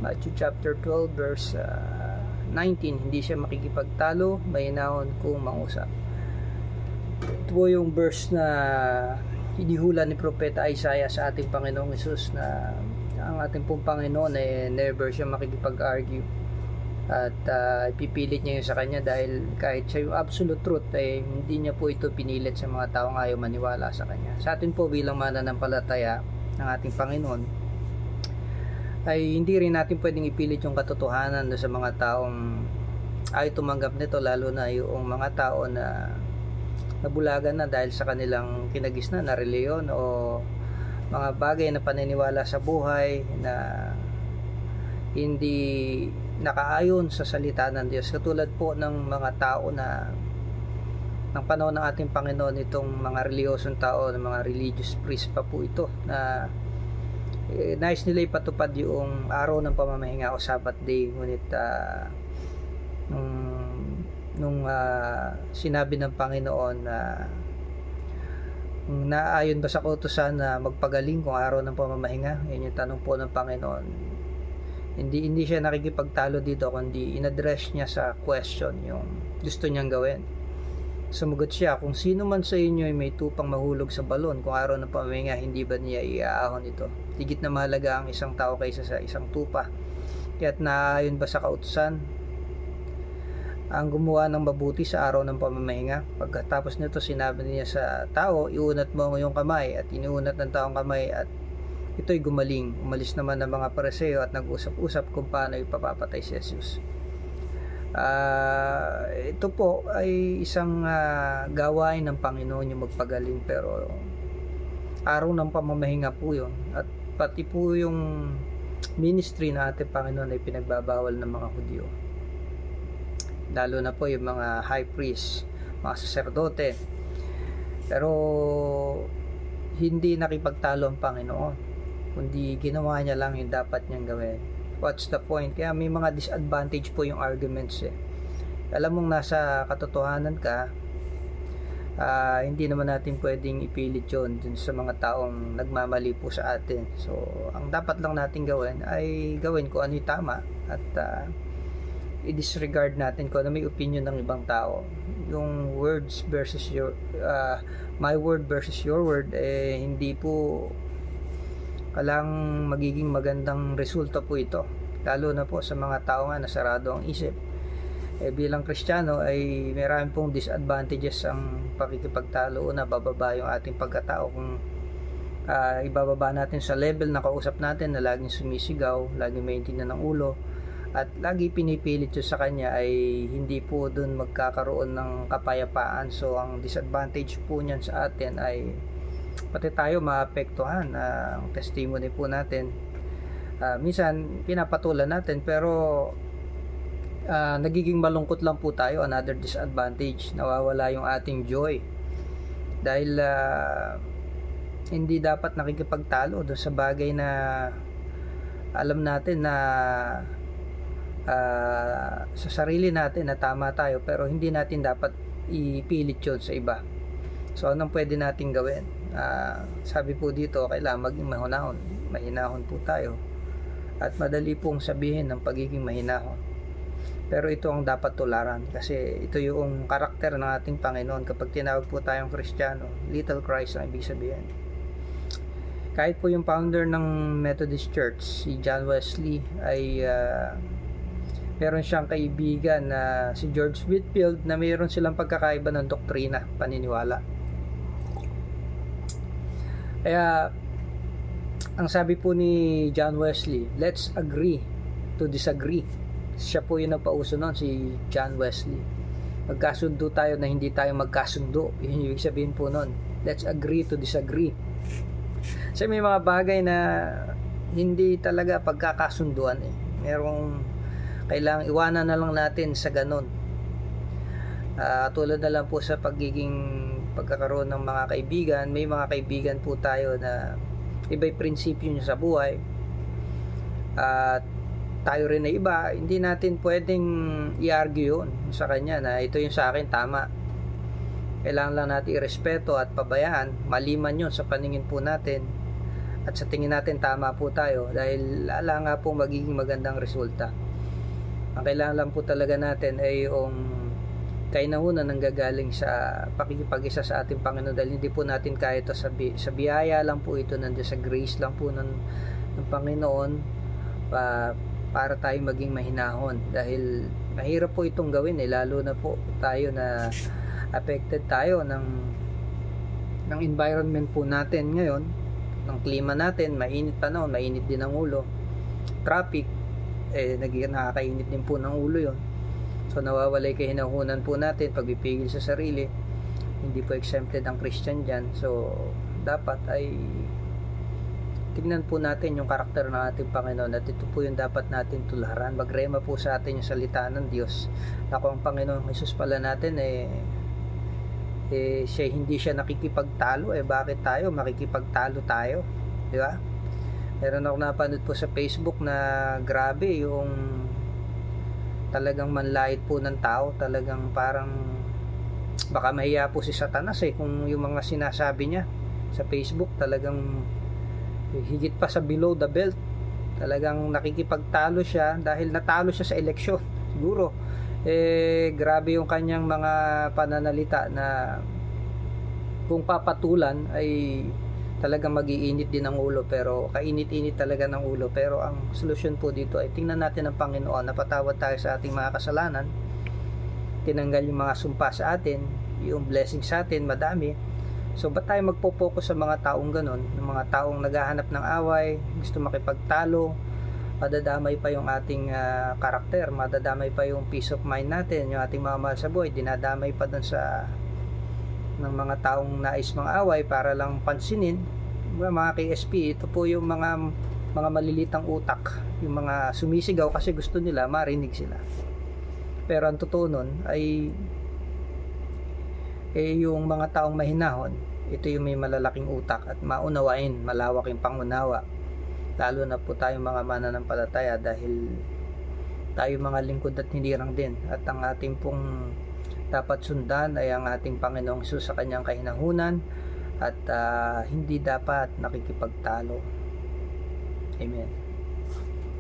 Matthew chapter 12 verse 19, hindi siya makikipagtalo, mahinahon kung mangusap. Ito po yung verse na hinihula ni Propeta Isaiah sa ating Panginoong Hesus, na ang ating pong Panginoon ay never siya makikipag-argue at ipipilit niya yun sa kanya, dahil kahit siya yung absolute truth ay hindi niya po ito pinilit sa mga taong ayaw maniwala sa kanya. Sa atin po bilang mananampalataya ng ating Panginoon ay hindi rin natin pwedeng ipilit yung katotohanan sa mga taong ay tumanggap nito, lalo na yung mga tao na nabulagan na dahil sa kanilang kinagisnan na reliyon o mga bagay na paniniwala sa buhay na hindi nakaayon sa salita ng Diyos. Katulad po ng mga tao na ng panahon ng ating Panginoon, itong mga reliyosong tao, ng mga religious priest pa po ito, na nais nila ipatupad yung araw ng pamamahinga o Sabbath day, ngunit nung sinabi ng Panginoon na naayon ba sa kautusan na magpagaling kung araw ng pamamahinga, yun yung tanong po ng Panginoon. Hindi siya nakikipagtalo dito, kundi in-address niya sa question yung gusto niyang gawin. Sumagot siya, kung sino man sa inyo ay may tupang mahulog sa balon kung araw ng pamamahinga, hindi ba niya iaahon ito? Higit na mahalaga ang isang tao kaysa sa isang tupa. Kaya't naayon ba sa kautusan ang gumawa ng mabuti sa araw ng pamamahinga? Pagkatapos nito, sinabi niya sa tao, iunat mo ang iyong kamay, at iniunat ng taong kamay, at ito'y gumaling. Umalis naman ng mga Pariseo at nag-usap-usap kung paano ipapapatay si Jesus. Ito po ay isang gawain ng Panginoon yung magpagaling, pero araw ng pamamahinga po yun, at pati po yung ministry na ating Panginoon ay pinagbabawal ng mga Hudyo, lalo na po yung mga high priest, mga saserdote. Pero hindi nakipagtalo ang Panginoon, kundi ginawa niya lang yung dapat niyang gawin. What's the point? Kaya may mga disadvantage po yung arguments Alam mong nasa katotohanan ka, hindi naman natin pwedeng ipilit yun dun sa mga taong nagmamali po sa atin. So ang dapat lang natin gawin ay gawin ko ano yung tama, at i-disregard natin kung ano may opinion ng ibang tao. Yung words versus your my word versus your word, hindi po walang magiging magandang resulta po ito, lalo na po sa mga tao nga na sarado ang isip. Bilang Kristiyano ay marami pong disadvantages ang pakikipagtalo. Una, bababa yung ating pagkatao kung ibababa natin sa level na kausap natin na laging sumisigaw, laging maintindihan ng ulo, at lagi pinipilit yun sa kanya, ay hindi po dun magkakaroon ng kapayapaan. So ang disadvantage po niyan sa atin ay pati tayo maapektuhan. Ang testimony po natin, minsan pinapatulan natin, pero nagiging malungkot lang po tayo. Another disadvantage, nawawala yung ating joy, dahil hindi dapat nakikipagtalo doon sa bagay na alam natin na sa sarili natin na tama tayo, pero hindi natin dapat ipilit yun sa iba. So anong pwede natin gawin? Sabi po dito, kailangan maging mahinahon po tayo, at madali pong sabihin ng pagiging mahinahon, pero ito ang dapat tularan, kasi ito yung karakter ng ating Panginoon. Kapag tinawag po tayong Kristiyano, little Christ ang ibig sabihin. Kahit po yung founder ng Methodist Church, si John Wesley, ay meron siyang kaibigan na si George Whitefield, na mayroon silang pagkakaiba ng doktrina, paniniwala. Kaya ang sabi po ni John Wesley, let's agree to disagree. Siya po yung nagpauso nun, si John Wesley. Magkasundo tayo na hindi tayo magkasundo. Yun yung ibig sabihin po nun, let's agree to disagree. Kasi may mga bagay na hindi talaga pagkakasunduan merong kailangang iwanan na lang natin sa ganun. Tulad na lang po sa pagkakaroon ng mga kaibigan. May mga kaibigan po tayo na iba'y prinsipyo niya sa buhay, at tayo rin na iba, hindi natin pwedeng i-argue yun sa kanya na ito yung sa akin tama. Kailangan lang natin irespeto at pabayaan, maliman yun sa paningin po natin, at sa tingin natin tama po tayo, dahil ala nga po magiging magandang resulta. Ang kailangan lang po talaga natin ay yung kainahunan ng gagaling sa pakikipag-isa sa ating Panginoon, dahil hindi po natin kaya ito sa biyaya lang po ito, nandiyan sa grace lang po ng Panginoon para tayo maging mahinahon, dahil mahirap po itong gawin lalo na po tayo na affected tayo ng environment po natin ngayon, ng klima natin, mainit panahon, mainit din ang ulo, traffic, nakakainit din po ng ulo yon. So nawawalay kahinahunan po natin, pagpipigil sa sarili. Hindi po exempted ang Christian dyan. So dapat ay tignan po natin yung karakter ng ating Panginoon, at ito po yung dapat natin tularan. Magrema po sa atin yung salita ng Diyos. Ako ang Panginoon Jesus pala natin siya, hindi siya nakikipagtalo. Bakit tayo makikipagtalo tayo, di ba? Meron ako napanood po sa Facebook na grabe yung talagang manlait po ng tao, talagang parang baka mahiya po si Satanas kung yung mga sinasabi niya sa Facebook, talagang higit pa sa below the belt, talagang nakikipagtalo siya dahil natalo siya sa eleksyon siguro. Grabe yung kanyang mga pananalita na kung papatulan ay talagang mag-iinit din ang ulo, pero kainit-init talaga ng ulo. Pero ang solusyon po dito ay tingnan natin ang Panginoon, napatawad tayo sa ating mga kasalanan, tinanggal yung mga sumpa sa atin, yung blessing sa atin madami. So ba't tayo magpo-focus sa mga taong ganon, ng mga taong naghahanap ng away, gusto makipagtalo, madadamay pa yung ating karakter, madadamay pa yung peace of mind natin, yung ating mga mahal sa buhay, dinadamay pa dun sa ng mga taong nais mga away para lang pansinin. Mga KSP, ito po yung mga malilitang utak, yung mga sumisigaw kasi gusto nila marinig sila. Pero ang totoo nun ay yung mga taong mahinahon, ito yung may malalaking utak at maunawain, malawak yung pangunawa, lalo na po tayong mga mananampalataya, dahil tayo mga lingkod at hinirang din, at ang ating pong dapat sundan ay ang ating Panginoong Hesus sa kanyang kahinahunan, at hindi dapat nakikipagtalo. Amen.